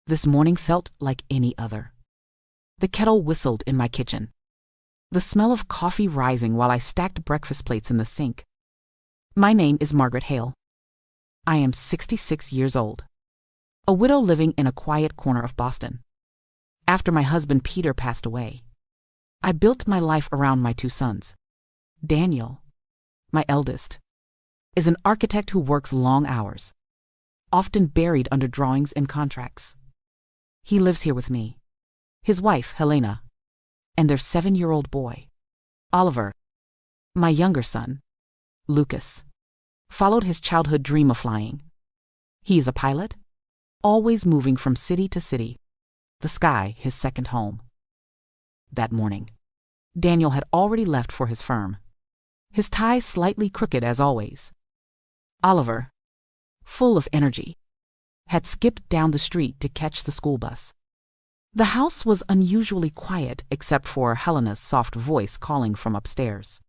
This morning felt like any other. The kettle whistled in my kitchen, the smell of coffee rising while I stacked breakfast plates in the sink. My name is Margaret Hale. I am 66 years old, a widow living in a quiet corner of Boston. After my husband Peter passed away, I built my life around my two sons. Daniel, my eldest, is an architect who works long hours, often buried under drawings and contracts. He lives here with me, his wife, Helena, and their 7-year-old boy, Oliver. My younger son, Lucas, followed his childhood dream of flying. He is a pilot, always moving from city to city, the sky his second home. That morning, Daniel had already left for his firm, his tie slightly crooked as always. Oliver, full of energy, had skipped down the street to catch the school bus. The house was unusually quiet except for Helena's soft voice calling from upstairs.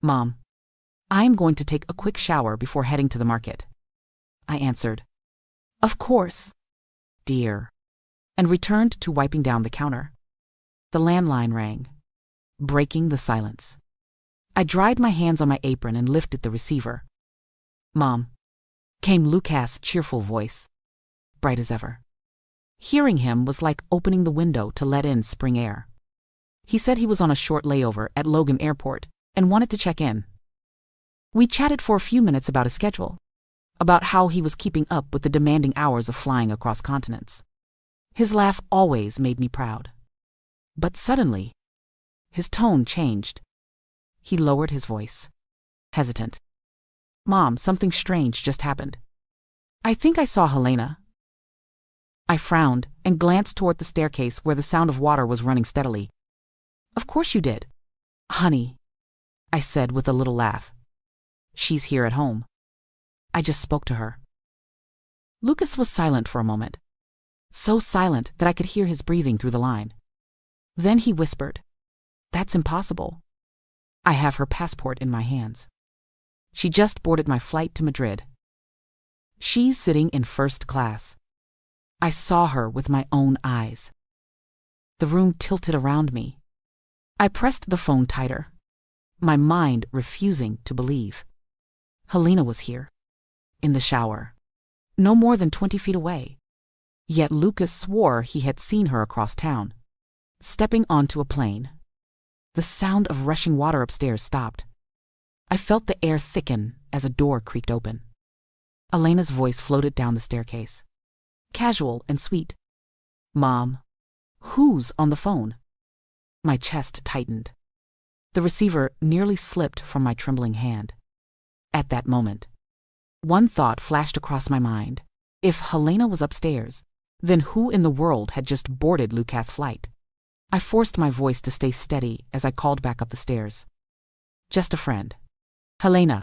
"Mom, I'm going to take a quick shower before heading to the market," I answered. "Of course, dear," and returned to wiping down the counter. The landline rang, breaking the silence. I dried my hands on my apron and lifted the receiver. "Mom," came Lucas' cheerful voice, bright as ever. Hearing him was like opening the window to let in spring air. He said he was on a short layover at Logan Airport and wanted to check in. We chatted for a few minutes about his schedule, about how he was keeping up with the demanding hours of flying across continents. His laugh always made me proud. But suddenly, his tone changed. He lowered his voice, hesitant. "Mom, something strange just happened. I think I saw Helena." I frowned and glanced toward the staircase where the sound of water was running steadily. "Of course you did, honey," I said with a little laugh. "She's here at home. I just spoke to her." Lucas was silent for a moment, so silent that I could hear his breathing through the line. Then he whispered, "That's impossible. I have her passport in my hands. She just boarded my flight to Madrid. She's sitting in first class. I saw her with my own eyes." The room tilted around me. I pressed the phone tighter, my mind refusing to believe. Helena was here, in the shower, no more than 20 feet away. Yet Lucas swore he had seen her across town, stepping onto a plane. The sound of rushing water upstairs stopped. I felt the air thicken as a door creaked open. Elena's voice floated down the staircase, casual and sweet. "Mom, who's on the phone?" My chest tightened. The receiver nearly slipped from my trembling hand. At that moment, one thought flashed across my mind. If Helena was upstairs, then who in the world had just boarded Lucas' flight? I forced my voice to stay steady as I called back up the stairs. "Just a friend. Helena.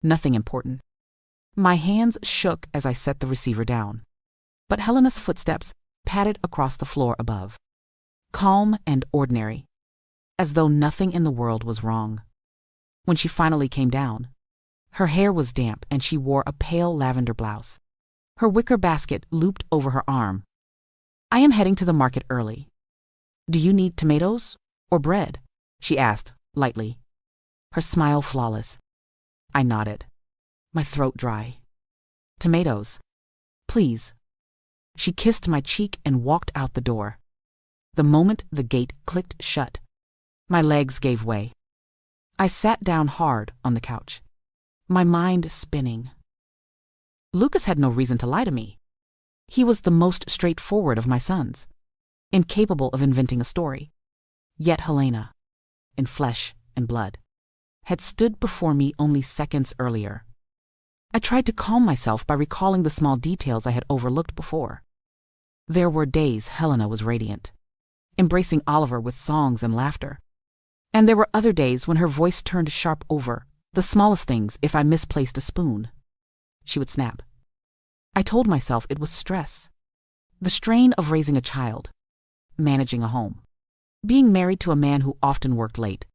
Nothing important." My hands shook as I set the receiver down, but Helena's footsteps padded across the floor above, calm and ordinary, as though nothing in the world was wrong. When she finally came down, her hair was damp and she wore a pale lavender blouse. Her wicker basket looped over her arm. "I am heading to the market early. Do you need tomatoes or bread?" she asked, lightly, her smile flawless. I nodded, my throat dry. "Tomatoes, please." She kissed my cheek and walked out the door. The moment the gate clicked shut, my legs gave way. I sat down hard on the couch, my mind spinning. Lucas had no reason to lie to me. He was the most straightforward of my sons, incapable of inventing a story. Yet Helena, in flesh and blood, had stood before me only seconds earlier. I tried to calm myself by recalling the small details I had overlooked before. There were days Helena was radiant, embracing Oliver with songs and laughter. And there were other days when her voice turned sharp over the smallest things. If I misplaced a spoon, she would snap. I told myself it was stress, the strain of raising a child, managing a home, being married to a man who often worked late.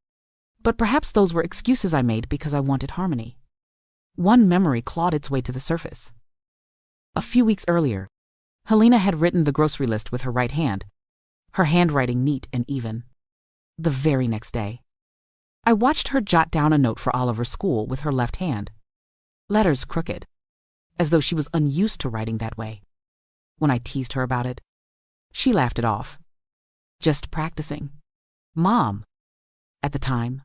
But perhaps those were excuses I made because I wanted harmony. One memory clawed its way to the surface. A few weeks earlier, Helena had written the grocery list with her right hand, her handwriting neat and even. The very next day, I watched her jot down a note for Oliver's school with her left hand, letters crooked, as though she was unused to writing that way. When I teased her about it, she laughed it off. Just practicing. Mom. At the time,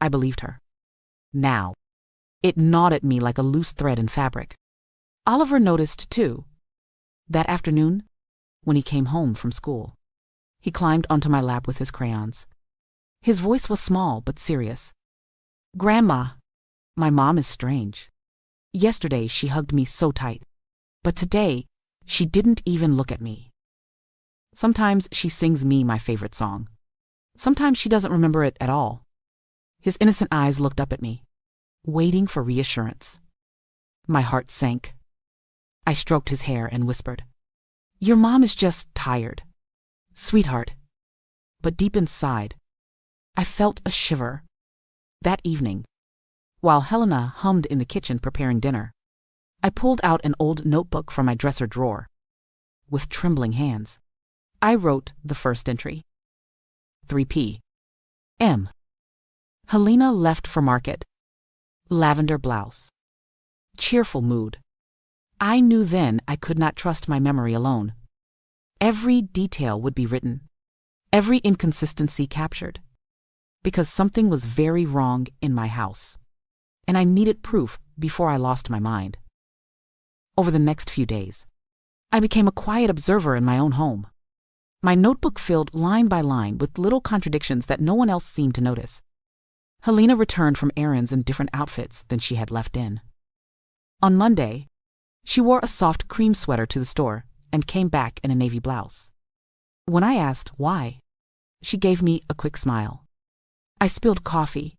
I believed her. Now, it gnawed at me like a loose thread in fabric. Oliver noticed, too. That afternoon, when he came home from school, he climbed onto my lap with his crayons. His voice was small but serious. "Grandma, my mom is strange. Yesterday she hugged me so tight, but today she didn't even look at me. Sometimes she sings me my favorite song. Sometimes she doesn't remember it at all." His innocent eyes looked up at me, waiting for reassurance. My heart sank. I stroked his hair and whispered, "Your mom is just tired, sweetheart." But deep inside, I felt a shiver. That evening, while Helena hummed in the kitchen preparing dinner, I pulled out an old notebook from my dresser drawer. With trembling hands, I wrote the first entry. 3 p.m. Helena left for market. Lavender blouse. Cheerful mood. I knew then I could not trust my memory alone. Every detail would be written, every inconsistency captured, because something was very wrong in my house, and I needed proof before I lost my mind. Over the next few days, I became a quiet observer in my own home. My notebook filled line by line with little contradictions that no one else seemed to notice. Helena returned from errands in different outfits than she had left in. On Monday, she wore a soft cream sweater to the store and came back in a navy blouse. When I asked why, she gave me a quick smile. I spilled coffee.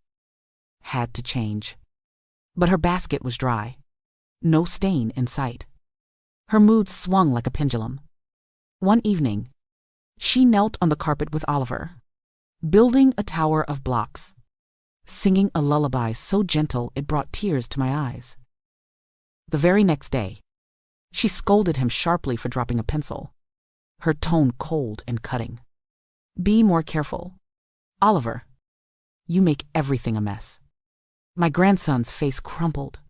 Had to change. But her basket was dry. No stain in sight. Her mood swung like a pendulum. One evening, she knelt on the carpet with Oliver, building a tower of blocks, singing a lullaby so gentle it brought tears to my eyes. The very next day, she scolded him sharply for dropping a pencil, her tone cold and cutting. "Be more careful. Oliver, you make everything a mess." My grandson's face crumpled,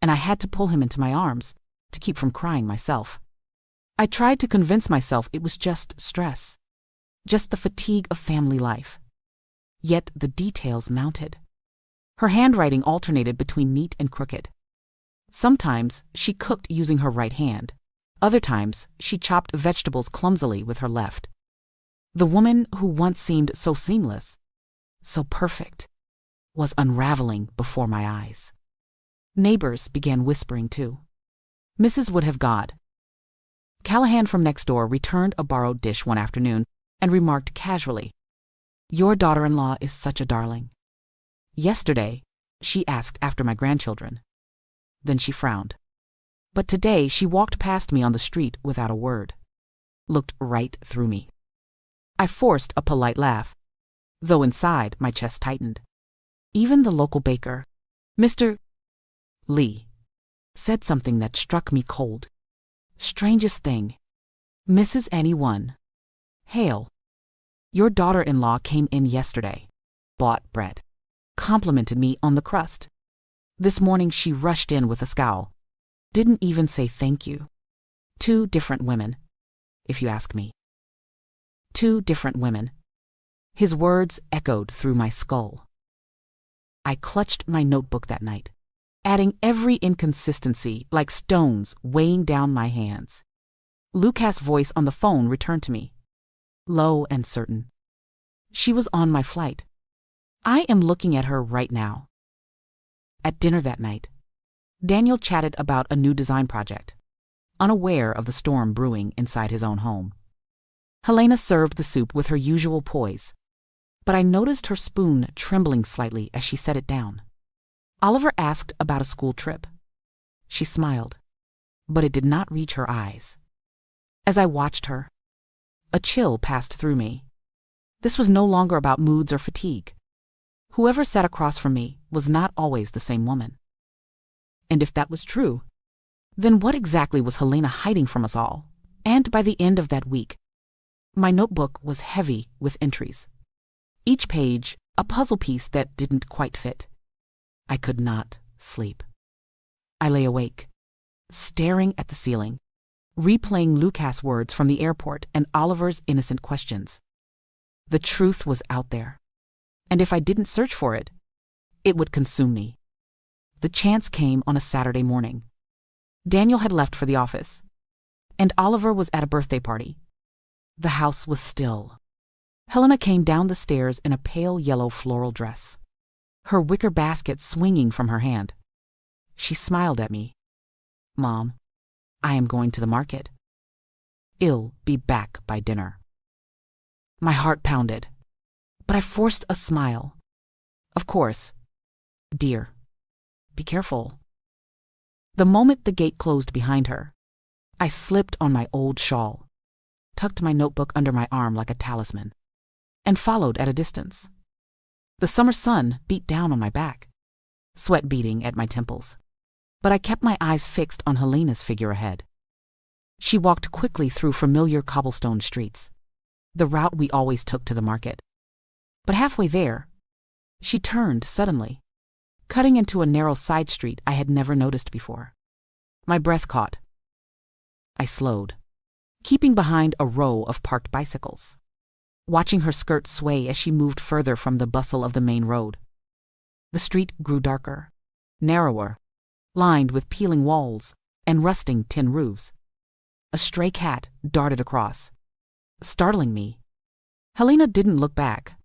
and I had to pull him into my arms to keep from crying myself. I tried to convince myself it was just stress, just the fatigue of family life. Yet the details mounted. Her handwriting alternated between neat and crooked. Sometimes she cooked using her right hand. Other times she chopped vegetables clumsily with her left. The woman who once seemed so seamless, so perfect, was unraveling before my eyes. Neighbors began whispering too. Mrs. Would Have God. Callahan from next door returned a borrowed dish one afternoon and remarked casually, "Your daughter-in-law is such a darling." Yesterday, she asked after my grandchildren. Then she frowned. But today she walked past me on the street without a word, looked right through me. I forced a polite laugh, though inside my chest tightened. Even the local baker, Mr. Lee, said something that struck me cold. Strangest thing, Mrs. Anyone, Hale, your daughter-in-law came in yesterday, bought bread, complimented me on the crust. This morning she rushed in with a scowl, didn't even say thank you. 2 different women, if you ask me. 2 different women. His words echoed through my skull. I clutched my notebook that night, adding every inconsistency like stones weighing down my hands. Lucas' voice on the phone returned to me, low and certain. She was on my flight. I am looking at her right now. At dinner that night, Daniel chatted about a new design project, unaware of the storm brewing inside his own home. Helena served the soup with her usual poise, but I noticed her spoon trembling slightly as she set it down. Oliver asked about a school trip. She smiled, but it did not reach her eyes. As I watched her, a chill passed through me. This was no longer about moods or fatigue. Whoever sat across from me was not always the same woman. And if that was true, then what exactly was Helena hiding from us all And by the end of that week, my notebook was heavy with entries. Each page a puzzle piece that didn't quite fit. I could not sleep. I lay awake, staring at the ceiling, replaying Lucas' words from the airport and Oliver's innocent questions. The truth was out there, and if I didn't search for it, it would consume me. The chance came on a Saturday morning. Daniel had left for the office, and Oliver was at a birthday party. The house was still. Helena came down the stairs in a pale yellow floral dress, her wicker basket swinging from her hand. She smiled at me. "Mom, I am going to the market. I'll be back by dinner." My heart pounded, but I forced a smile. "Of course, dear. Be careful." The moment the gate closed behind her, I slipped on my old shawl, tucked my notebook under my arm like a talisman, and followed at a distance. The summer sun beat down on my back, sweat beading at my temples, but I kept my eyes fixed on Helena's figure ahead. She walked quickly through familiar cobblestone streets, the route we always took to the market. But halfway there, she turned suddenly, cutting into a narrow side street I had never noticed before. My breath caught. I slowed, keeping behind a row of parked bicycles, watching her skirt sway as she moved further from the bustle of the main road. The street grew darker, narrower, lined with peeling walls and rusting tin roofs. A stray cat darted across, startling me. Helena didn't look back.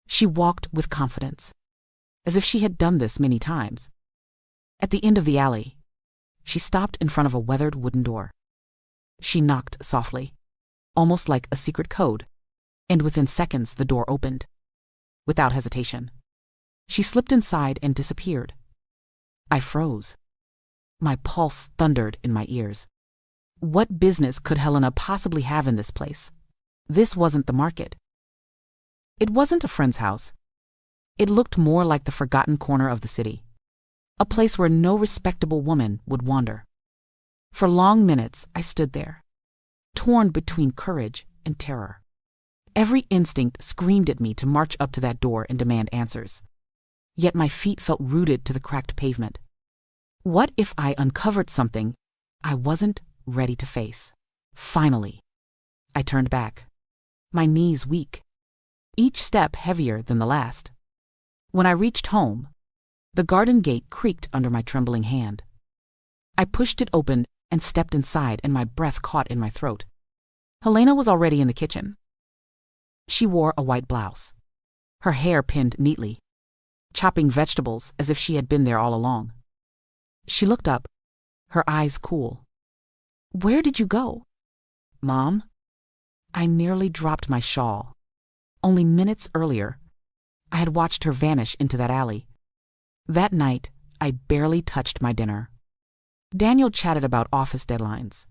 She walked with confidence, as if she had done this many times. At the end of the alley, she stopped in front of a weathered wooden door. She knocked softly, almost like a secret code, and within seconds the door opened. Without hesitation, she slipped inside and disappeared. I froze. My pulse thundered in my ears. What business could Helena possibly have in this place? This wasn't the market. It wasn't a friend's house. It looked more like the forgotten corner of the city, a place where no respectable woman would wander. For long minutes I stood there, torn between courage and terror. Every instinct screamed at me to march up to that door and demand answers. Yet my feet felt rooted to the cracked pavement. What if I uncovered something I wasn't ready to face? Finally, I turned back, my knees weak, each step heavier than the last. When I reached home, the garden gate creaked under my trembling hand. I pushed it open and stepped inside, and my breath caught in my throat. Helena was already in the kitchen. She wore a white blouse, her hair pinned neatly, chopping vegetables as if she had been there all along. She looked up, her eyes cool. "Where did you go?" "Mom?" I nearly dropped my shawl. Only minutes earlier, I had watched her vanish into that alley. That night, I barely touched my dinner. Daniel chatted about office deadlines.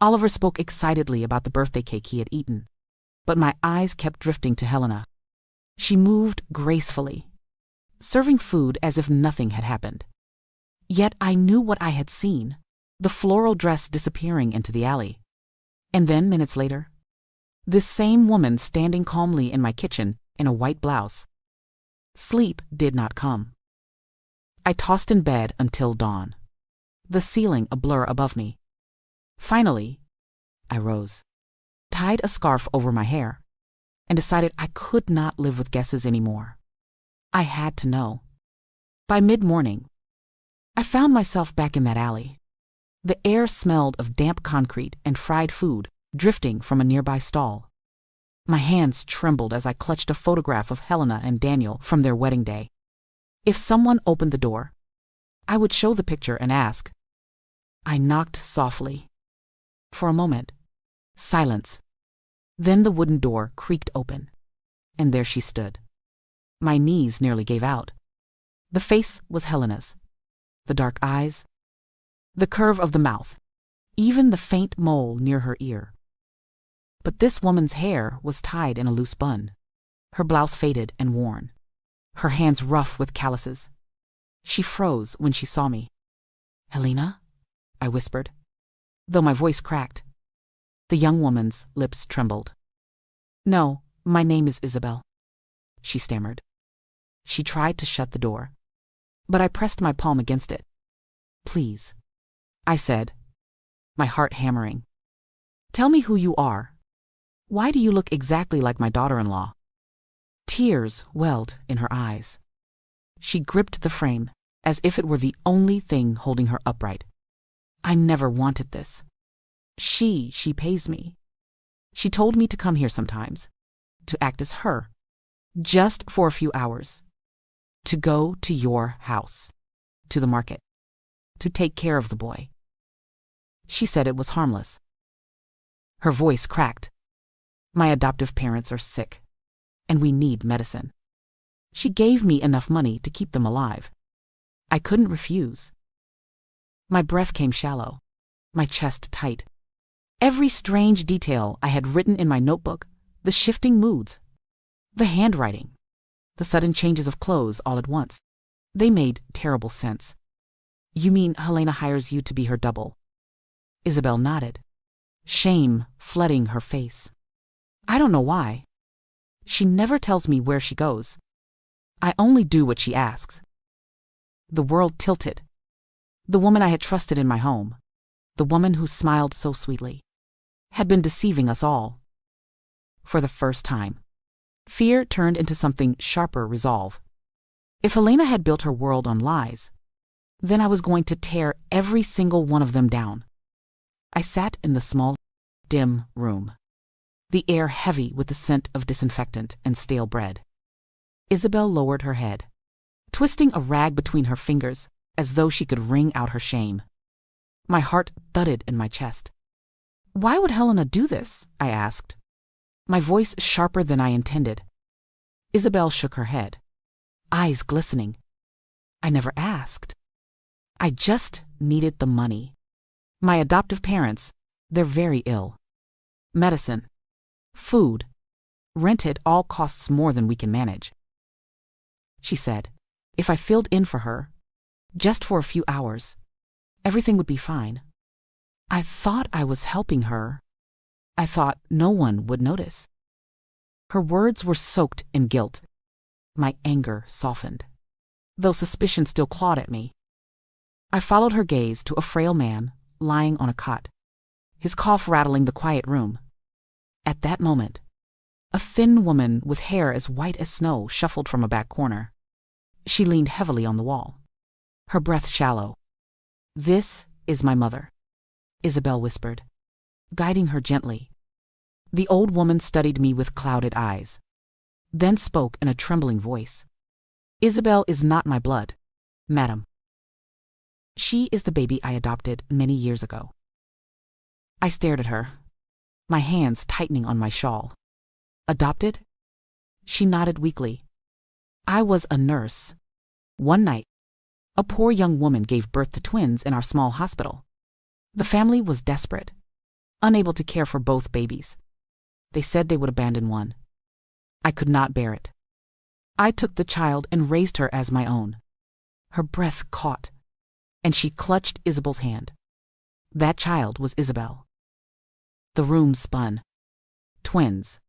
Oliver spoke excitedly about the birthday cake he had eaten, but my eyes kept drifting to Helena. She moved gracefully, serving food as if nothing had happened. Yet I knew what I had seen, the floral dress disappearing into the alley. And then, minutes later, this same woman standing calmly in my kitchen in a white blouse. Sleep did not come. I tossed in bed until dawn, the ceiling a blur above me. Finally, I rose, tied a scarf over my hair, and decided I could not live with guesses anymore. I had to know. By mid-morning, I found myself back in that alley. The air smelled of damp concrete and fried food drifting from a nearby stall. My hands trembled as I clutched a photograph of Helena and Daniel from their wedding day. If someone opened the door, I would show the picture and ask. I knocked softly. For a moment, silence. Then the wooden door creaked open, and there she stood. My knees nearly gave out. The face was Helena's. The dark eyes, the curve of the mouth, even the faint mole near her ear. But this woman's hair was tied in a loose bun, her blouse faded and worn, her hands rough with calluses. She froze when she saw me. "Helena?" I whispered, though my voice cracked. The young woman's lips trembled. "No, my name is Isabel," she stammered. She tried to shut the door, but I pressed my palm against it. "Please," I said, my heart hammering. "Tell me who you are. Why do you look exactly like my daughter-in-law?" Tears welled in her eyes. She gripped the frame as if it were the only thing holding her upright. "I never wanted this. She pays me. She told me to come here sometimes, to act as her, just for a few hours, to go to your house, to the market, to take care of the boy. She said it was harmless." Her voice cracked. "My adoptive parents are sick, and we need medicine. She gave me enough money to keep them alive. I couldn't refuse." My breath came shallow, my chest tight. Every strange detail I had written in my notebook, the shifting moods, the handwriting, the sudden changes of clothes all at once, they made terrible sense. "You mean Helena hires you to be her double?" Isabel nodded, shame flooding her face. "I don't know why. She never tells me where she goes. I only do what she asks." The world tilted. The woman I had trusted in my home, the woman who smiled so sweetly, had been deceiving us all. For the first time, fear turned into something sharper resolve. If Helena had built her world on lies, then I was going to tear every single one of them down. I sat in the small, dim room, the air heavy with the scent of disinfectant and stale bread. Isabel lowered her head, twisting a rag between her fingers as though she could wring out her shame. My heart thudded in my chest. "Why would Helena do this?" I asked, my voice sharper than I intended. Isabel shook her head, eyes glistening. "I never asked. I just needed the money. My adoptive parents, they're very ill. Medicine, food, rent, it all costs more than we can manage." She said, if I filled in for her, just for a few hours, everything would be fine. I thought I was helping her. I thought no one would notice. Her words were soaked in guilt. My anger softened, though suspicion still clawed at me. I followed her gaze to a frail man lying on a cot, his cough rattling the quiet room. At that moment, a thin woman with hair as white as snow shuffled from a back corner. She leaned heavily on the wall, her breath shallow. "This is my mother," Isabel whispered, guiding her gently. The old woman studied me with clouded eyes, then spoke in a trembling voice. "Isabel is not my blood, madam. She is the baby I adopted many years ago." I stared at her, my hands tightening on my shawl. "Adopted?" She nodded weakly. "I was a nurse. One night, a poor young woman gave birth to twins in our small hospital. The family was desperate, unable to care for both babies. They said they would abandon one. I could not bear it. I took the child and raised her as my own." Her breath caught, and she clutched Isabel's hand. That child was Isabel. The room spun. Twins.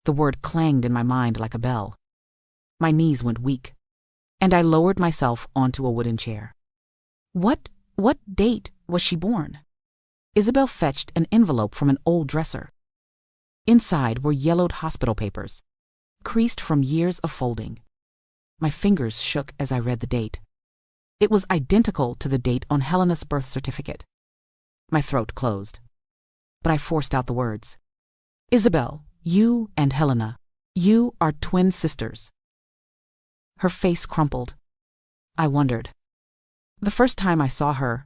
The word clanged in my mind like a bell. My knees went weak, and I lowered myself onto a wooden chair. What date was she born?" Isabel fetched an envelope from an old dresser. Inside were yellowed hospital papers, creased from years of folding. My fingers shook as I read the date. It was identical to the date on Helena's birth certificate. My throat closed, but I forced out the words. "Isabel, you and Helena, you are twin sisters." Her face crumpled. I wondered. The first time I saw her,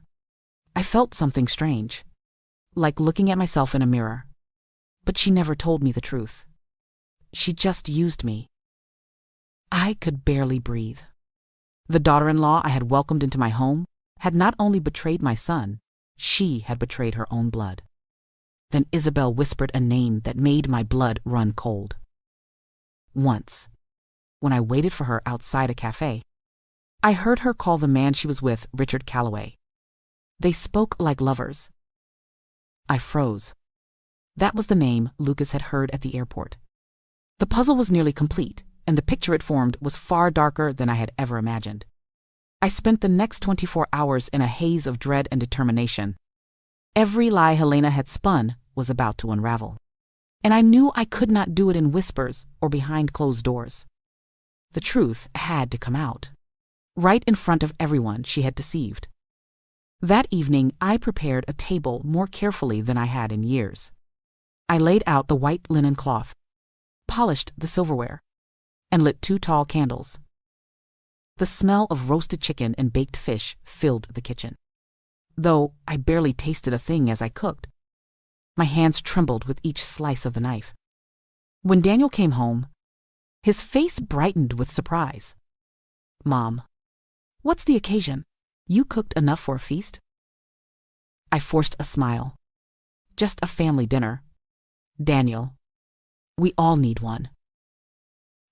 I felt something strange, like looking at myself in a mirror. But she never told me the truth. She just used me. I could barely breathe. The daughter-in-law I had welcomed into my home had not only betrayed my son, she had betrayed her own blood. Then Isabel whispered a name that made my blood run cold. Once, when I waited for her outside a cafe, I heard her call the man she was with Richard Calloway. They spoke like lovers. I froze. That was the name Lucas had heard at the airport. The puzzle was nearly complete, and the picture it formed was far darker than I had ever imagined. I spent the next 24 hours in a haze of dread and determination. Every lie Helena had spun was about to unravel. And I knew I could not do it in whispers or behind closed doors. The truth had to come out. Right in front of everyone she had deceived. That evening, I prepared a table more carefully than I had in years. I laid out the white linen cloth, polished the silverware, and lit 2 tall candles. The smell of roasted chicken and baked fish filled the kitchen. Though I barely tasted a thing as I cooked, my hands trembled with each slice of the knife. When Daniel came home, his face brightened with surprise. "Mom, what's the occasion? You cooked enough for a feast?" I forced a smile. "Just a family dinner. Daniel, we all need one."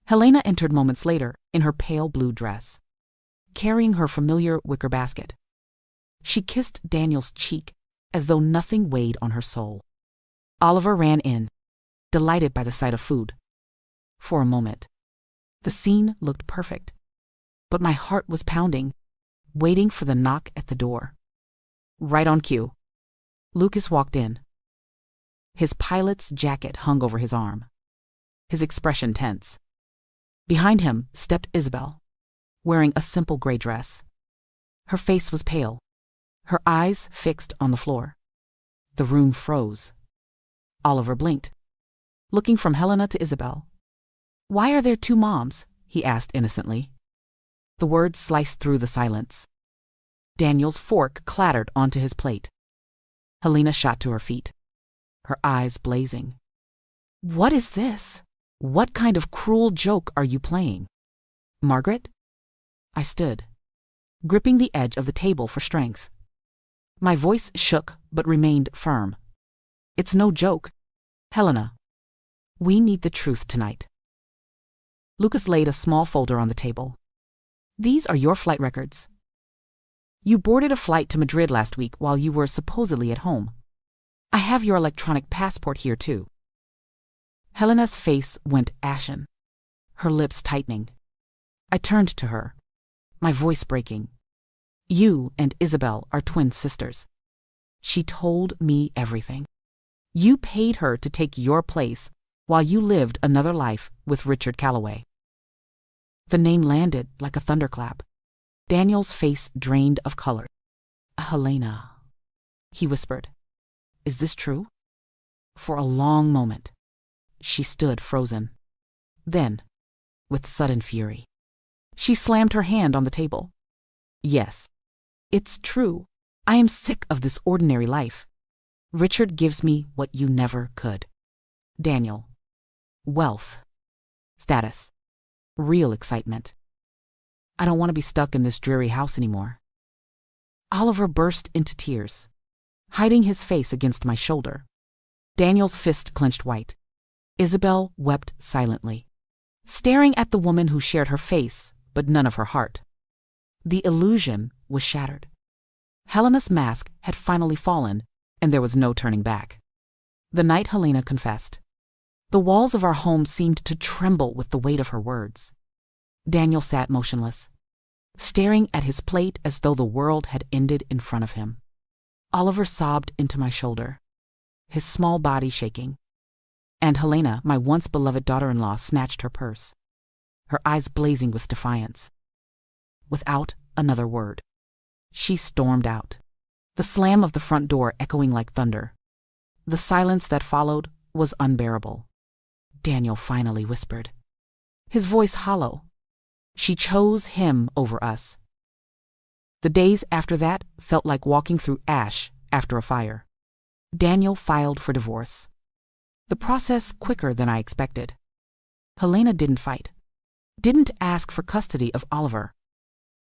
Helena entered moments later in her pale blue dress, carrying her familiar wicker basket. She kissed Daniel's cheek as though nothing weighed on her soul. Oliver ran in, delighted by the sight of food. For a moment, the scene looked perfect, but my heart was pounding, waiting for the knock at the door. Right on cue, Lucas walked in. His pilot's jacket hung over his arm, his expression tense. Behind him stepped Isabel, wearing a simple gray dress. Her face was pale, her eyes fixed on the floor. The room froze. Oliver blinked, looking from Helena to Isabel. "Why are there 2 moms?" he asked innocently. The words sliced through the silence. Daniel's fork clattered onto his plate. Helena shot to her feet, her eyes blazing. "What is this? What kind of cruel joke are you playing? Margaret?" I stood, gripping the edge of the table for strength. My voice shook but remained firm. "It's no joke. Helena, we need the truth tonight." Lucas laid a small folder on the table. "These are your flight records. You boarded a flight to Madrid last week while you were supposedly at home. I have your electronic passport here too." Helena's face went ashen, her lips tightening. I turned to her, my voice breaking. "You and Isabel are twin sisters. She told me everything. You paid her to take your place while you lived another life with Richard Calloway." The name landed like a thunderclap. Daniel's face drained of color. "Helena," he whispered. "Is this true?" For a long moment, she stood frozen. Then, with sudden fury, she slammed her hand on the table. "Yes, it's true. I am sick of this ordinary life. Richard gives me what you never could. Daniel. Wealth. Status. Real excitement. I don't want to be stuck in this dreary house anymore." Oliver burst into tears, hiding his face against my shoulder. Daniel's fist clenched white. Isabel wept silently, staring at the woman who shared her face but none of her heart. The illusion was shattered. Helena's mask had finally fallen, and there was no turning back. The night Helena confessed, the walls of our home seemed to tremble with the weight of her words. Daniel sat motionless, staring at his plate as though the world had ended in front of him. Oliver sobbed into my shoulder, his small body shaking. And Helena, my once beloved daughter-in-law, snatched her purse, her eyes blazing with defiance. Without another word, she stormed out, the slam of the front door echoing like thunder. The silence that followed was unbearable. Daniel finally whispered, his voice hollow. "She chose him over us." The days after that felt like walking through ash after a fire. Daniel filed for divorce. The process quicker than I expected. Helena didn't fight, didn't ask for custody of Oliver.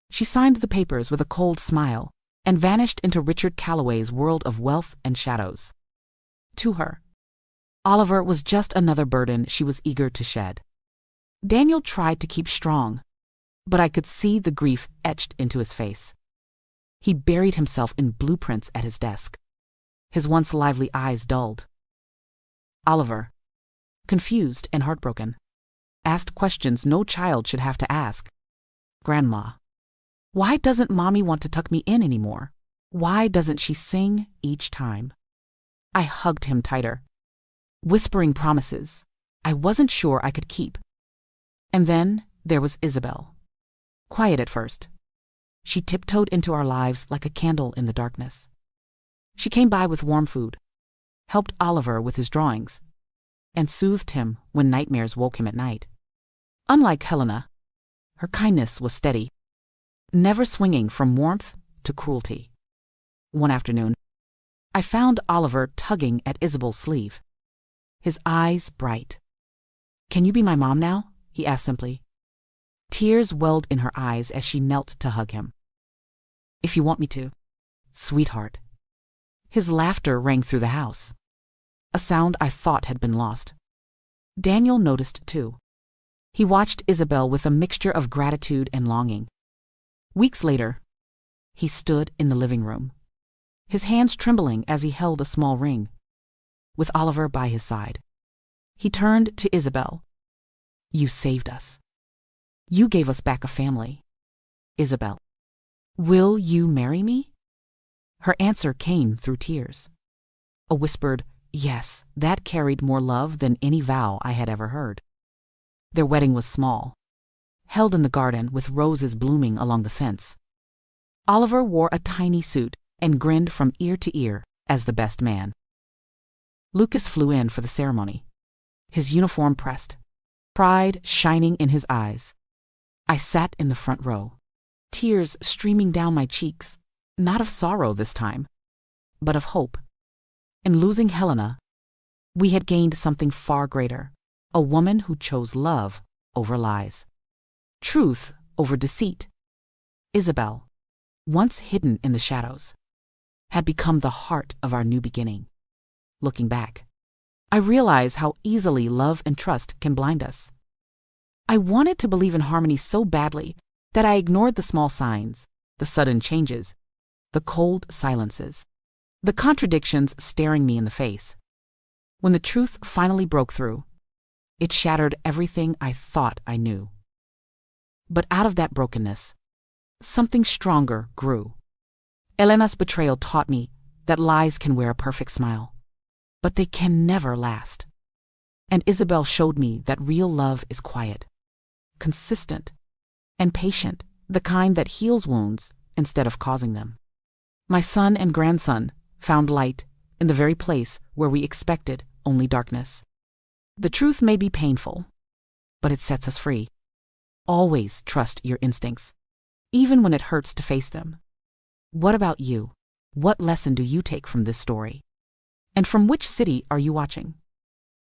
She signed the papers with a cold smile and vanished into Richard Calloway's world of wealth and shadows. To her, Oliver was just another burden she was eager to shed. Daniel tried to keep strong, but I could see the grief etched into his face. He buried himself in blueprints at his desk, his once lively eyes dulled. Oliver, confused and heartbroken, asked questions no child should have to ask. Grandma, why doesn't Mommy want to tuck me in anymore? Why doesn't she sing each time? I hugged him tighter, whispering promises I wasn't sure I could keep. And then there was Isabel. Quiet at first. She tiptoed into our lives like a candle in the darkness. She came by with warm food, helped Oliver with his drawings, and soothed him when nightmares woke him at night. Unlike Helena, her kindness was steady, never swinging from warmth to cruelty. One afternoon, I found Oliver tugging at Isabel's sleeve, his eyes bright. "Can you be my mom now?" he asked simply. Tears welled in her eyes as she knelt to hug him. "If you want me to, sweetheart." His laughter rang through the house, a sound I thought had been lost. Daniel noticed too. He watched Isabel with a mixture of gratitude and longing. Weeks later, he stood in the living room, his hands trembling as he held a small ring, with Oliver by his side. He turned to Isabel. "You saved us. You gave us back a family. Isabel, will you marry me?" Her answer came through tears. A whispered yes that carried more love than any vow I had ever heard. Their wedding was small, held in the garden with roses blooming along the fence. Oliver wore a tiny suit and grinned from ear to ear as the best man. Lucas flew in for the ceremony, his uniform pressed, pride shining in his eyes. I sat in the front row, tears streaming down my cheeks, not of sorrow this time, but of hope. In losing Helena, we had gained something far greater, a woman who chose love over lies, truth over deceit. Isabel, once hidden in the shadows, had become the heart of our new beginning. Looking back, I realize how easily love and trust can blind us. I wanted to believe in harmony so badly that I ignored the small signs, the sudden changes, the cold silences, the contradictions staring me in the face. When the truth finally broke through, it shattered everything I thought I knew. But out of that brokenness, something stronger grew. Elena's betrayal taught me that lies can wear a perfect smile, but they can never last. And Isabel showed me that real love is quiet, consistent, and patient, the kind that heals wounds instead of causing them. My son and grandson found light in the very place where we expected only darkness. The truth may be painful, but it sets us free. Always trust your instincts, even when it hurts to face them. What about you? What lesson do you take from this story? And from which city are you watching?